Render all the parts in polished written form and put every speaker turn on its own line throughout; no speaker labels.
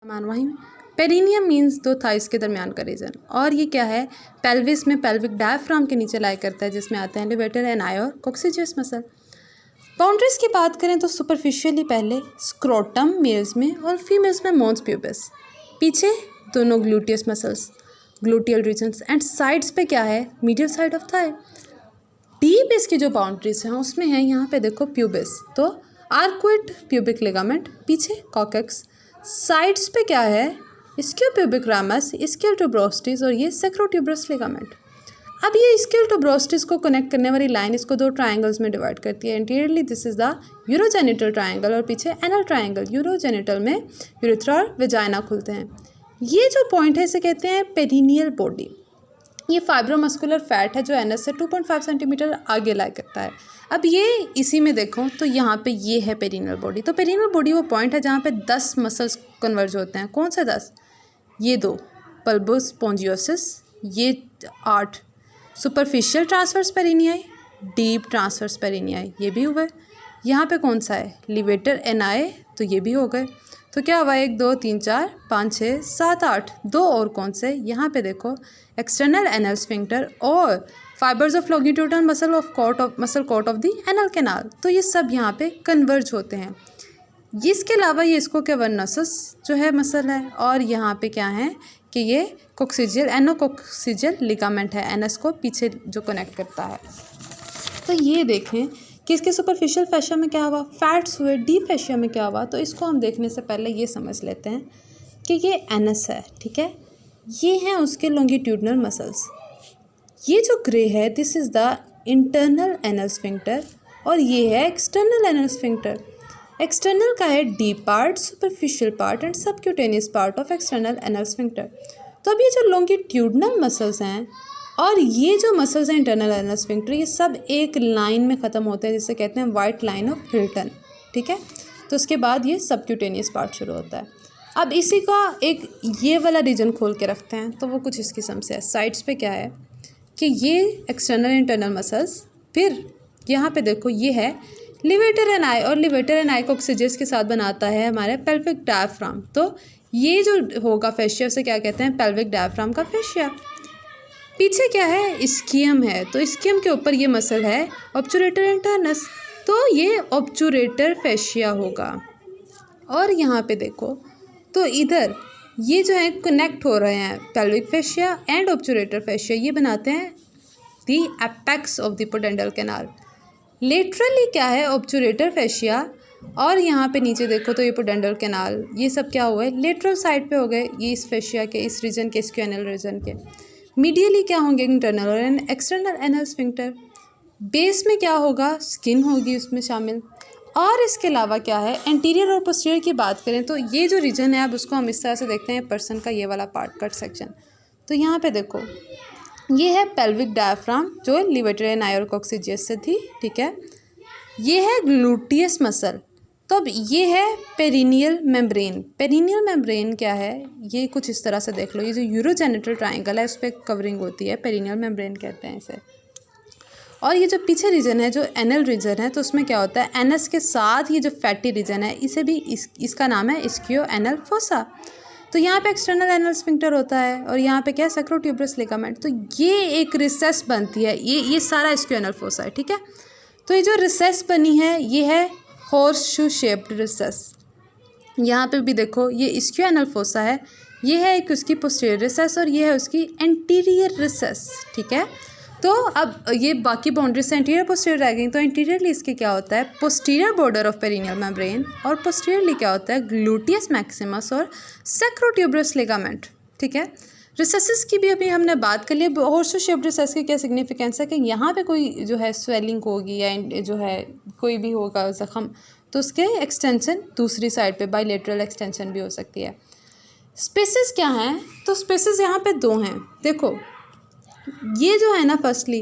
मानवाहिम। Perineum means दो thighs के दरमियान का रीजन, और ये क्या है, पेल्विस में पेल्विक डायफ्राम के नीचे लाई करता है, जिसमें आते हैं लिवेटर एनाई और कॉक्सिजियस मसल। बाउंड्रीज की बात करें तो सुपरफिशियली पहले स्क्रोटम मेल्स में और फीमेल्स में मॉन्स प्यूबिस, पीछे दोनों gluteus muscles, gluteal regions, and sides पे क्या है, medial side of thigh. Deep इसकी जो बाउंड्रीज हैं उसमें है, यहाँ पे देखो प्यूबिस, तो आर्कुएट प्यूबिक लिगामेंट, पीछे कॉकेक्स, साइड्स पे क्या है, इस्कियोप्यूबिक रामस, इस्कियल ट्यूब्रोस्टिस और ये सेक्रोट्यूबरस लिगामेंट। अब ये इस्कियल ट्यूब्रोस्टिस को कनेक्ट करने वाली लाइन इसको दो ट्रायंगल्स में डिवाइड करती है। Interiorly this is the urogenital triangle और पीछे एनल ट्रायंगल। यूरोजेनिटल में यूरेथ्रा और वेजाइना खुलते हैं। ये जो पॉइंट है इसे कहते हैं पेरिनियल बॉडी। ये फाइब्रोमस्कुलर फैट है जो एनस से 2.5 सेंटीमीटर आगे लाई करता है। अब ये इसी में देखो तो यहाँ पे ये है पेरिनियल बॉडी। तो पेरिनियल बॉडी वो पॉइंट है जहाँ पे 10 मसल्स कन्वर्ज होते हैं। कौन से 10? ये 2, पल्बस स्पोंजियोसिस, ये 8 सुपरफिशियल ट्रांसवर्स पेरिनियाई, डीप ट्रांसवर्स पेरिनियाई, ये भी हुए। यहाँ पे कौन सा है, लिवेटर एनाई, तो ये भी हो गए। तो क्या हुआ, 1 2 3 4 5 6 7 8, 2 और कौन से, यहाँ पे देखो एक्सटर्नल एनल स्फिंक्टर और fibres of longitudinal muscle coat of the anal canal. तो ये सब यहाँ पे कन्वर्ज होते हैं। इसके अलावा ये इसको कैवर्नसस जो है मसल है, और यहाँ पे क्या है कि ये कोक्सिजियल एनोकोक्सिजियल लिगामेंट है, एनस को पीछे जो कनेक्ट करता है। तो ये देखें कि इसके सुपरफिशियल फैशिया में क्या हुआ, फैट्स हुए, डीप फैशिया में क्या हुआ। तो इसको हम देखने से पहले ये समझ लेते हैं कि ये एनस है, ठीक है, ये हैं उसके लॉन्गिट्यूडनल मसल्स। ये जो ग्रे है this is the internal anal sphincter और ये है एक्सटर्नल एनल स्फिंक्टर। एक्सटर्नल का है deep part, superficial part and subcutaneous part of external anal sphincter. तो अब ये जो लॉन्गिट्यूडनल मसल्स हैं और ये जो मसल्स हैं इंटरनल एनल स्फिंक्टर, ये सब एक लाइन में ख़त्म होते हैं जिसे कहते हैं वाइट लाइन ऑफ हिल्टन, ठीक है। तो उसके बाद ये सबक्यूटेनियस पार्ट शुरू होता है। अब इसी का एक ये वाला रीजन खोल के रखते हैं तो वो कुछ इस किस्म से है। साइड्स पे क्या है कि ये एक्सटर्नल इंटरनल मसल्स, फिर यहाँ पे देखो ये है लिवेटर एनाई, और लिवेटर एनाई कॉक्सिजियस के साथ बनाता है हमारे पेल्विक डायफ्राम। तो ये जो होगा फेशिया उसे क्या कहते हैं, पेल्विक डायफ्राम का फेशिया। पीछे क्या है, इस्कियम है, तो इस्कियम के ऊपर ये मसल है ऑब्चुरेटर इंटरनस, तो ये ऑब्चुरेटर फेशिया होगा। और यहाँ पे देखो तो इधर ये जो है कनेक्ट हो रहे हैं, pelvic fascia and obturator fascia, ये बनाते हैं the apex of the pudendal canal. Laterally क्या है, ऑब्चुरेटर फेशिया, और यहाँ पे नीचे देखो तो ये पोडेंडल कैनाल, ये सब क्या हुआ है, लेटरल साइड पे हो गए, ये इस फेशिया के, इस रीजन के, स्क्यूएनल रीजन के। मीडियली क्या होंगे, इंटरनल और एक्सटर्नल एनल स्फिंक्टर। बेस में क्या होगा, स्किन होगी उसमें शामिल। और इसके अलावा क्या है, एंटीरियर और पोस्टीरियर की बात करें तो ये जो रीजन है अब उसको हम इस तरह से देखते हैं, पर्सन का ये वाला पार्ट कट सेक्शन। तो यहाँ पे देखो ये है पेल्विक डायफ्राम जो लिवेटर एनाई और कॉक्सिजियस से थी, ठीक है। ये है ग्लूटियस मसल। तो अब ये है पेरिनियल मेम्ब्रेन। पेरिनियल मेम्ब्रेन क्या है, ये कुछ इस तरह से देख लो, ये जो यूरोजेनिटल ट्रायंगल है उस पर कवरिंग होती है, पेरिनियल मेम्ब्रेन कहते हैं इसे। और ये जो पीछे रीजन है जो एनल रीजन है, तो उसमें क्या होता है, एनस के साथ ये जो फैटी रीजन है इसे भी इसका नाम है इस्कियो एनल फोसा। तो यहाँ पे एक्सटर्नल एनल स्फिंक्टर होता है और यहाँ पे क्या है, सेक्रोट्यूबरस लिगामेंट। तो ये एक रिसेस बनती है, ये सारा इस्कियो एनल फोसा है, ठीक है। तो ये जो रिसेस बनी है ये है हॉर्स शू शेप्ड रिसेस। यहाँ पे भी देखो ये इस्कियो एनल फोसा है, ये है एक उसकी पोस्टीरियर रिसेस और ये है उसकी एंटीरियर रिसेस, ठीक है। तो अब ये बाकी बाउंड्री से एंटीरियर पोस्टीरियर रह गई। तो इंटीरियरली इसके क्या होता है, posterior border of perineal membrane, और पोस्टीरियरली क्या होता है, ग्लूटियस मैक्सिमस और सेक्रोट्यूबरस लिगामेंट, ठीक है। रिसेसेस की भी अभी हमने बात कर ली। हॉर्सशू शेप्ड रिसेस की क्या सिग्निफिकेंस है कि यहाँ पे कोई जो है स्वेलिंग होगी या जो है कोई भी होगा जख्म, तो उसके एक्सटेंशन दूसरी साइड पे बाइलेटरल एक्सटेंशन भी हो सकती है। स्पेसेस क्या हैं, तो स्पेसेस यहाँ पे 2 हैं। देखो ये जो है ना, फर्स्टली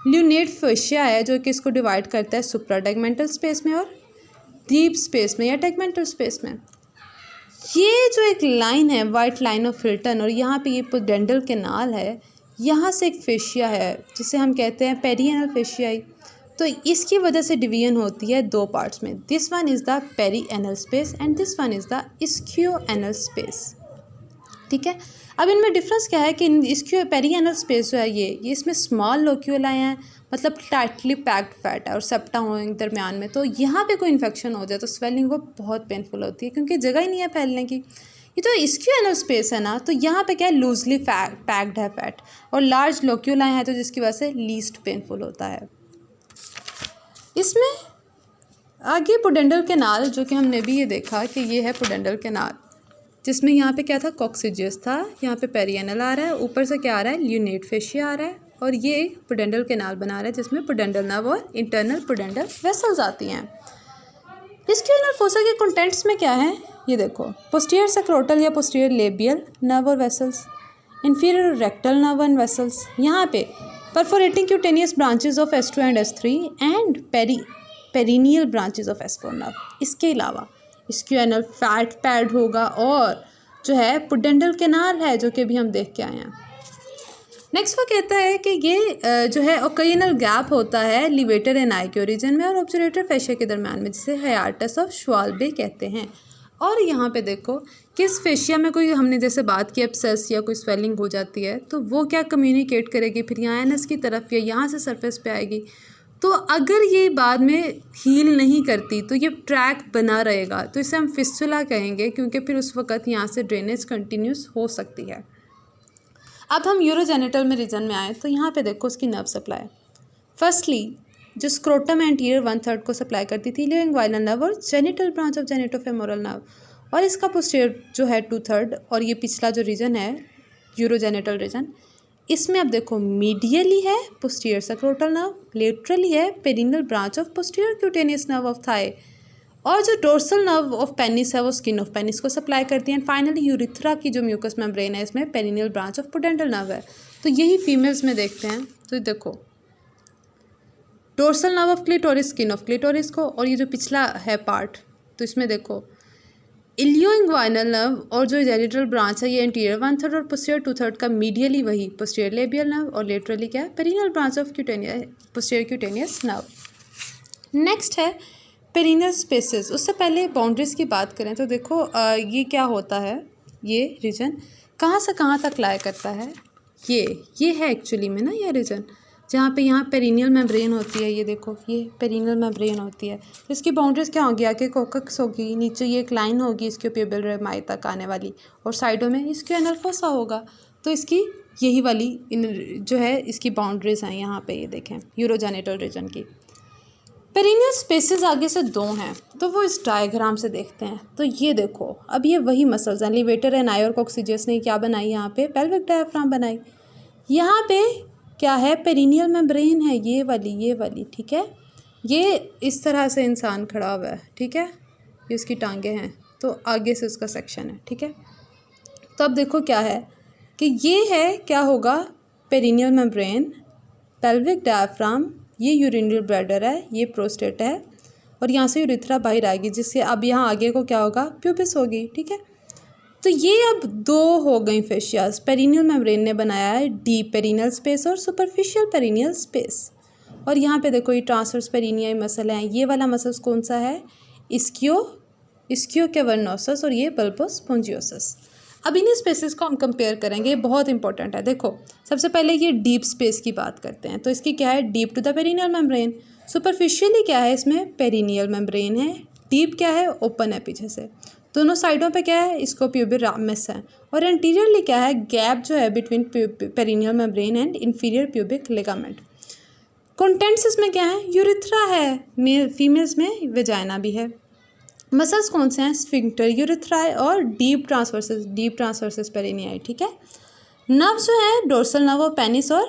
ल्यूनेट फेशिया है जो कि इसको डिवाइड करता है सुप्रा टेगमेंटल स्पेस में और डीप स्पेस में या टेगमेंटल स्पेस में। ये जो एक लाइन है वाइट लाइन ऑफ हिल्टन, और यहाँ पे ये पोडेंडल कैनाल है, यहाँ से एक फेशिया है जिसे हम कहते हैं पेरिएनल फेशियाई। तो इसकी वजह से डिवीजन होती है दो पार्ट्स में। This one is the perianal space and this one is the ischioanal space. ठीक है, अब इनमें डिफरेंस क्या है कि इसकी पेरीएनल स्पेस जो है ये इसमें स्मॉल लोक्यूलाई हैं, मतलब टाइटली पैक्ड फैट है और सेप्टा होंगे दरमियान में। तो यहाँ पे कोई इन्फेक्शन हो जाए तो स्वेलिंग वो बहुत पेनफुल होती है क्योंकि जगह ही नहीं है फैलने की। ये तो इस्कियोएनल स्पेस है ना, तो यहाँ पे क्या है, लूजली पैक्ड है फैट और लार्ज लोक्यूलाई हैं, तो जिसकी वजह से लीस्ट पेनफुल होता है। इसमें आगे पुडेंडल कैनाल, जो कि हमने भी ये देखा कि ये है पुडेंडल कैनाल, जिसमें यहाँ पे क्या था, कॉक्सिजियस था, यहाँ पे पेरिएनल आ रहा है, ऊपर से क्या आ रहा है, ल्यूनेट फेशिया आ रहा है और ये एक पुडेंडल कैनाल बना रहा है जिसमें पुडेंडल नर्व और इंटरनल पुडेंडल वेसल्स आती हैं। इस्कियोएनल फोसा के कंटेंट्स में क्या है, ये देखो, पोस्टीरियर सक्रोटल या पोस्टीरियर लेबियल नर्व और vessels, inferior rectal nerve and vessels, यहाँ पे perforating cutaneous branches of S2 and S3 and perineal branches of S4 nerve. इसके अलावा इस्कियोएनल फैट पैड होगा और जो है पुडेंडल कैनाल है, जो कि अभी हम देख के आए हैं। नेक्स्ट वो कहता है कि ये जो है ओकाइनल गैप होता है लिवेटर एनाई के ओरिजिन में और ऑब्जर्वेटर फेशिया के दरम्यान में, जिसे हाइएटस ऑफ श्वाल्बे कहते हैं। और यहाँ पे देखो कि इस फेशिया में कोई, हमने जैसे बात की एब्सेस या कोई स्वेलिंग हो जाती है तो वो क्या कम्युनिकेट करेगी, फिर यहाँ एनस की तरफ या यहाँ से सरफेस पे आएगी। तो अगर ये बाद में हील नहीं करती तो ये ट्रैक बना रहेगा, तो इसे हम फिस्टुला कहेंगे क्योंकि फिर उस वक़्त यहाँ से ड्रेनेज कंटिन्यूस हो सकती है। अब हम यूरोजेनिटल में रीजन में आए तो यहाँ पे देखो उसकी नर्व सप्लाई। फर्स्टली जो स्क्रोटम एंटीरियर 1/3 को सप्लाई करती थी इलियो-इंग्वाइनल नर्व और जेनिटल ब्रांच ऑफ जेनिटोफेमोरल नर्व, और इसका पोस्टीरियर जो है 2/3, और ये पिछला जो रीजन है यूरोजेनिटल रीजन, इसमें अब देखो मीडियली है पोस्टीरियर सक्रोटल नर्व, लेटरली है perineal branch of posterior cutaneous nerve of thigh, और जो डोर्सल नर्व ऑफ पेनिस है वो स्किन ऑफ पेनिस को सप्लाई करती है। एंड फाइनली यूरिथ्रा की जो म्यूकस मेम्ब्रेन है इसमें perineal branch of pudendal nerve है। तो यही फीमेल्स में देखते हैं। तो देखो dorsal nerve of clitoris skin of clitoris को, और ये जो पिछला है पार्ट तो इसमें देखो इलियो-इंग्वाइनल नर्व और जो जेनिटल ब्रांच है ये एंटीरियर 1/3 और पोस्टीरियर 2/3 का मीडियली वही पोस्टीरियर लेबियल नर्व, और लेटरली क्या है perineal branch of posterior cutaneous nerve. Next है पेरिनियल स्पेसेस। उससे पहले बाउंड्रीज की बात करें तो देखो ये क्या होता है, ये रीजन कहाँ से कहाँ तक लाई करता है, ये है एक्चुअली में ना ये रीजन जहाँ पे यहाँ पेरिनियल मेम्ब्रेन होती है, ये देखो ये पेरिनियल मेम्ब्रेन होती है। तो इसकी बाउंड्रीज क्या होगी, आगे कोकक्स होगी, नीचे ये एक लाइन होगी इसके प्यूबिल रेमाई तक आने वाली, और साइडों में इस्कियोएनल फोसा होगा। तो इसकी यही वाली जो है इसकी बाउंड्रीज हैं यहाँ पे, ये देखें यूरोजेनिटल रीजन की। पेरिनियल स्पेसेस आगे से दो हैं तो वो इस डायग्राम से देखते हैं। तो ये देखो अब ये वही मसल्स हैं, लिवेटर एनाई और कॉक्सिजियस ने क्या बनाई, यहाँ पे पेल्विक डायफ्राम बनाई। यहाँ पे क्या है, पेरिनियल मेम्ब्रेन है ये वाली, ठीक है। ये इस तरह से इंसान खड़ा हुआ है, ठीक है, ये उसकी टांगे हैं, तो आगे से उसका सेक्शन है, ठीक है। तो अब देखो क्या है कि ये है क्या होगा, पेरिनियल मेम्ब्रेन, पेल्विक डायफ्राम, ये यूरिनरी ब्लैडर है, ये प्रोस्टेट है, और यहाँ से यूरिथ्रा बाहर आएगी, जिससे अब यहाँ आगे को क्या होगा, प्यूबिस होगी, ठीक है। तो ये अब दो हो गई फेशियाज। पेरिनियल मेम्ब्रेन ने बनाया है डीप पेरिनियल स्पेस और सुपरफिशियल पेरिनियल स्पेस, और यहाँ पे देखो ये ट्रांसवर्स पेरिनियाई मसल हैं। ये वाला मसल्स कौन सा है, इस्कियो कैवर्नोसस, और ये बल्बोस स्पोंजियोसस। अब इन्हीं स्पेसेस को हम कंपेयर करेंगे, ये बहुत इंपॉर्टेंट है। देखो सबसे पहले ये डीप स्पेस की बात करते हैं, तो इसकी क्या है, deep to the perineal membrane. Superficially क्या है, इसमें पेरिनियल मेम्ब्रेन है, डीप क्या है, ओपन है पीछे से, दोनों साइडों पे क्या है, इसको प्यूबिक रामिस है, और एंटीरियरली क्या है, गैप जो है between perineal membrane and inferior pubic ligament. Contents इसमें क्या है, यूरिथ्रा है, मेल फीमेल्स में वेजाइना भी है। मसल्स कौन से हैं, स्फिंक्टर यूरिथ्राई और डीप ट्रांसवर्सस पेरिनियाई, ठीक है। नर्व जो है डोर्सल नर्व ऑफ पेनिस और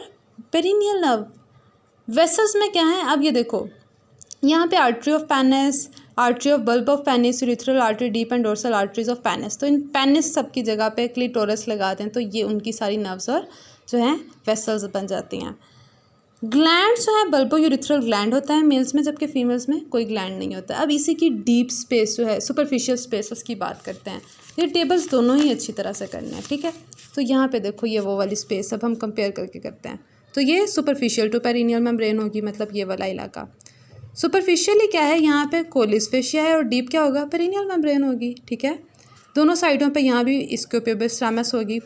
पेरिनियल नर्व। वेसल्स में क्या है, अब ये देखो यहाँ पे artery of penis, artery of bulb of penis, urethral artery, deep and dorsal arteries of penis. तो इन पेनिस सबकी जगह पे क्लिटोरस लगाते हैं, तो ये उनकी सारी नर्व्स और जो हैं वेसल्स बन जाती हैं। ग्लैंड जो है बल्बो यूरिथ्रल ग्लैंड होता है मेल्स में, जबकि फीमेल्स में कोई ग्लैंड नहीं होता। अब इसी की डीप स्पेस जो है सुपरफिशियल स्पेस उसकी बात करते हैं। ये टेबल्स दोनों ही अच्छी तरह से करने हैं, ठीक है। तो यहाँ पे देखो ये वो वाली स्पेस अब हम कंपेयर करके करते हैं। तो ये सुपरफिशियल टू पेरिनियल मेम्ब्रेन होगी, मतलब ये वाला इलाका। सुपरफिशियली क्या है, यहाँ पे कोलिस फेशिया है और डीप क्या होगा, पेरिनियल मेम्ब्रेन होगी। ठीक है, दोनों साइडों पे यहाँ भी स्क्रोपियोबस रामस होगी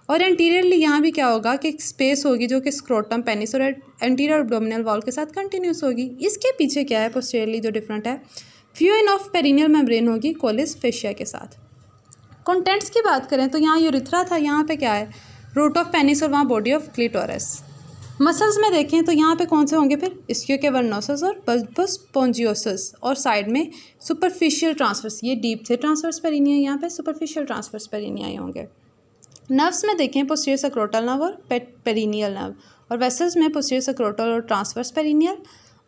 और एंटीरियरली यहाँ भी क्या होगा कि एक स्पेस होगी जो कि स्क्रोटम पेनिस और एंटीरियर एब्डोमिनल वॉल के साथ कंटिन्यूस होगी। इसके पीछे क्या है, पोस्टीरियरली जो डिफरेंट है, फ्यूएन ऑफ पेरिनियल मेम्ब्रेन होगी कोलिस फेशिया के साथ। कंटेंट्स की बात करें तो यहाँ यूरिथ्रा था, यहाँ पे क्या है, रूट ऑफ पेनिस और वहाँ बॉडी ऑफ क्लिटोरस। मसल्स में देखें तो यहाँ पे कौन से होंगे फिर, इस्कियोकेवर्नोसस और बल्बस स्पोंजियोसस, और साइड में सुपरफिशियल ट्रांसवर्स, ये डीप थे ट्रांसवर्स पेरिनिया, यहाँ पे सुपरफिशियल ट्रांसवर्स पेरिनिया होंगे। नर्व्स में देखें पोस्टीरियर सक्रोटल नर्व और पेरिनियल नर्व, और वेसल्स में पोस्टीरियर सक्रोटल और ट्रांसवर्स पेरिनियल,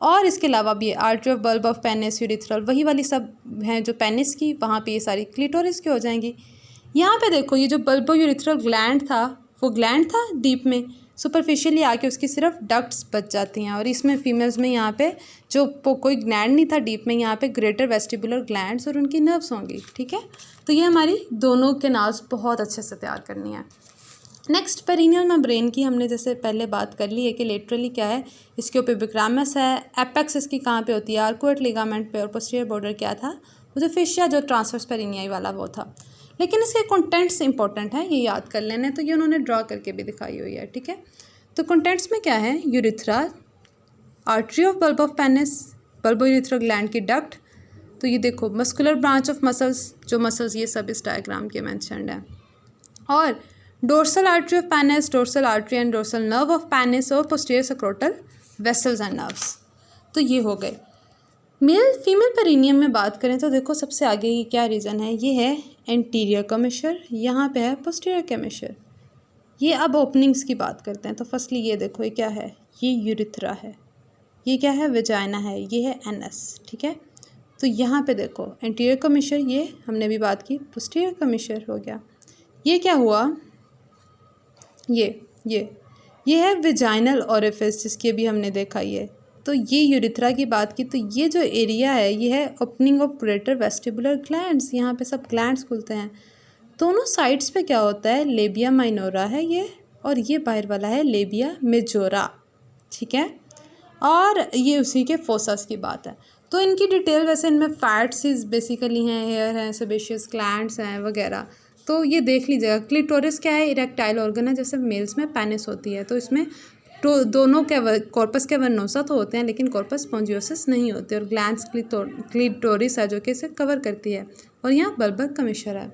और इसके अलावा भी artery of bulb of penis, urethral, वही वाली सब हैं जो पेनिस की, वहाँ पे ये सारी क्लिटोरिस की हो जाएंगी। यहाँ पे देखो ये जो बल्बो यूरिथ्रल ग्लैंड था, वो ग्लैंड था डीप में, सुपरफिशियली आके उसकी सिर्फ डक्ट्स बच जाती हैं, और इसमें फीमेल्स में यहाँ पे जो कोई ग्लैंड नहीं था डीप में, यहाँ पे ग्रेटर वेस्टिबुलर ग्लैंड्स और उनकी नर्व्स होंगी। ठीक है, तो ये हमारी दोनों कैनाल्स बहुत अच्छे से तैयार करनी है। नेक्स्ट पेरिनियल मेम्ब्रेन की हमने जैसे पहले बात कर ली है कि लेटरली क्या है, इसके ऊपर बिक्रामस है, एपेक्स इसकी कहाँ पे होती है, आर्कुएट लिगामेंट पे, और पोस्टीरियर बॉर्डर क्या था, वो जो फेशिया जो ट्रांसवर्स पेरिनियाई वाला वो था। लेकिन इसके कंटेंट्स इंपॉर्टेंट है, ये याद कर लेने, तो ये उन्होंने ड्रॉ करके भी दिखाई हुई है। ठीक है, तो कंटेंट्स में क्या है, urethra, artery of bulb of penis, bulbo urethral gland की डक्ट, तो ये देखो मस्कुलर ब्रांच ऑफ मसल्स, जो मसल्स ये सब इस डायग्राम के मेंशन्ड है, और dorsal artery of penis, dorsal artery and dorsal nerve of penis, और पोस्टीरियर सक्रोटल वेसल्स एंड नर्व्स। तो ये हो गए। मेल फीमेल पेरिनियम में बात करें तो देखो सबसे आगे ये क्या रीज़न है, ये है एंटीरियर कमिशर, यहाँ पे है पोस्टीरियर कमिशर। ये अब ओपनिंग्स की बात करते हैं, तो फर्स्टली ये देखो ये क्या है, ये यूरिथ्रा है, ये क्या है, वेजाइना है, ये है एनस। ठीक है, तो यहाँ पे देखो एंटीरियर कमिशर, ये हमने भी बात की, पोस्टीरियर कमिशर हो गया। ये क्या हुआ, ये है वेजाइनल ओरिफिस, जिसकी अभी हमने देखा ये। तो ये यूरिथ्रा की बात की, तो ये जो एरिया है ये है opening of greater vestibular glands, यहाँ पे सब ग्लैंड्स खुलते हैं। दोनों साइड्स पे क्या होता है, लेबिया माइनोरा है ये, और ये बाहर वाला है लेबिया मेजोरा। ठीक है, और ये उसी के फोसस की बात है। तो इनकी डिटेल वैसे इनमें फैट्स बेसिकली हैं, हेयर हैं, सेबेशियस ग्लैंड्स हैं वगैरह, तो ये देख लीजिएगा। क्लिटोरिस क्या है, इरेक्टाइल ऑर्गन है, जैसे मेल्स में पेनिस होती है, तो इसमें तो दोनों कॉर्पस कैवर्नोसा तो होते हैं लेकिन कॉर्पस स्पोंजियोसिस नहीं होते, और ग्लैंड्स क्लिटोरिस है जो कि इसे कवर करती है, और यहाँ बल्बर कमिशर है।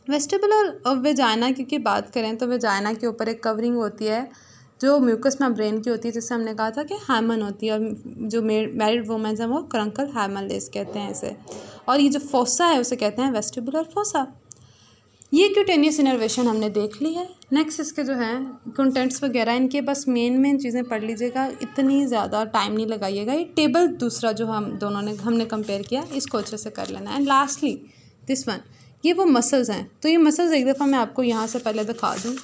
वेस्टिबुलर ऑफ वेजाइना की बात करें तो वेजाइना के ऊपर एक कवरिंग होती है जो म्यूकस मेम्ब्रेन की होती है, जिससे हमने कहा था कि हाइमन होती है, और जो मैरिड वुमेन्स हैं वो क्रंकल हाइमन लेस कहते हैं इसे, और ये जो फोसा है उसे कहते हैं वेस्टिबुलर फोसा। ये क्यूटेनियस इनर्वेशन हमने देख ली है। नेक्स्ट इसके जो हैं कंटेंट्स वगैरह, इनके बस मेन चीज़ें पढ़ लीजिएगा, इतनी ज़्यादा टाइम नहीं लगाइएगा। ये टेबल दूसरा जो हमने कंपेयर किया, इसको अच्छे से कर लेना। एंड लास्टली दिस वन, ये वो मसल्स हैं। तो ये मसल्स एक दफ़ा मैं आपको यहाँ से पहले दिखा दूँ।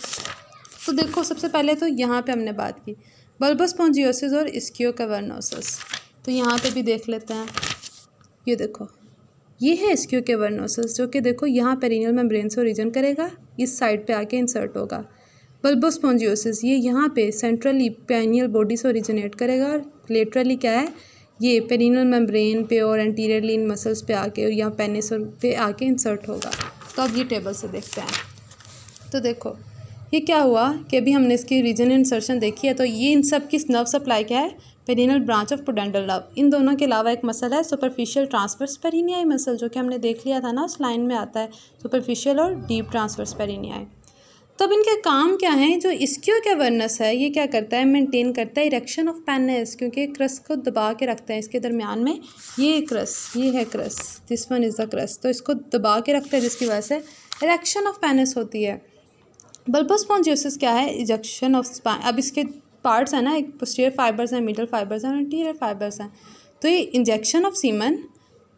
तो देखो सबसे पहले तो यहाँ पे हमने बात की बल्बस स्पोंजियोसिस और इस्कियोकेवर्नोसिस, तो यहाँ पे भी देख लेते हैं। ये देखो ये है इस्कियोकेवर्नोसिस, जो कि देखो यहाँ पेरिनियल मेम्ब्रेन से ओरिजिन करेगा, इस साइड पे आके इंसर्ट होगा। बल्बो स्पोंजियोसिस ये यहाँ पे सेंट्रली पेनियल बॉडी से ओरिजिनेट करेगा, और लेटरली क्या है, ये पेरिनियल मेम्ब्रेन पे और एंटीरियरली इन मसल्स पे आके और यहाँ पेनिस पे आके इंसर्ट होगा। तो अब ये टेबल से देखते हैं। तो देखो ये क्या हुआ कि अभी हमने इसकी रीजन इंसर्शन देखी है, तो ये इन सब की नर्व सप्लाई क्या है, perineal branch of pudendal nerve. इन दोनों के अलावा एक मसल है सुपरफिशियल ट्रांसवर्स पेरिनियाई मसल, जो कि हमने देख लिया था ना, उस लाइन में आता है सुपरफिशियल और डीप ट्रांसवर्स पेरिनियाई। तो अब इनके काम क्या हैं, जो इस्कियोकेवर्नस है ये क्या करता है, मेंटेन करता है इरेक्शन ऑफ पेनिस, क्योंकि क्रस को दबा के रखता है इसके दरमियान में। ये क्रस, ये है cross, this one is the cross, तो इसको दबा के रखता है, जिसकी वजह से इरेक्शन ऑफ पेनिस होती है। बल्बो स्पोंजियोसिस क्या है, इजेक्शन ऑफ स्पाइन। अब इसके पार्ट्स हैं ना, एक पोस्टीरियर फाइबर्स हैं, मिडल फाइबर्स हैं और एंटीरियर फाइबर्स हैं। तो ये इंजेक्शन ऑफ सीमन,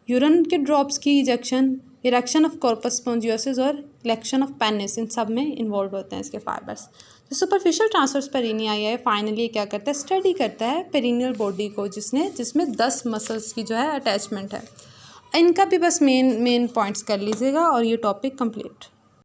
यूरिन के ड्रॉप्स की इंजेक्शन, इरेक्शन ऑफ कॉर्पस स्पोंजियोसिस और इलेक्शन ऑफ पेनिस, इन सब में इन्वॉल्व होते हैं इसके फाइबर्स। जो सुपरफिशियल ट्रांसवर्स पेरिनियाई है, फाइनली क्या करता है, स्टडी करता है पेरिनियल बॉडी को, जिसमें 10 मसल्स की जो है अटैचमेंट है। इनका भी बस मेन पॉइंट्स कर लीजिएगा और ये टॉपिक कंप्लीट।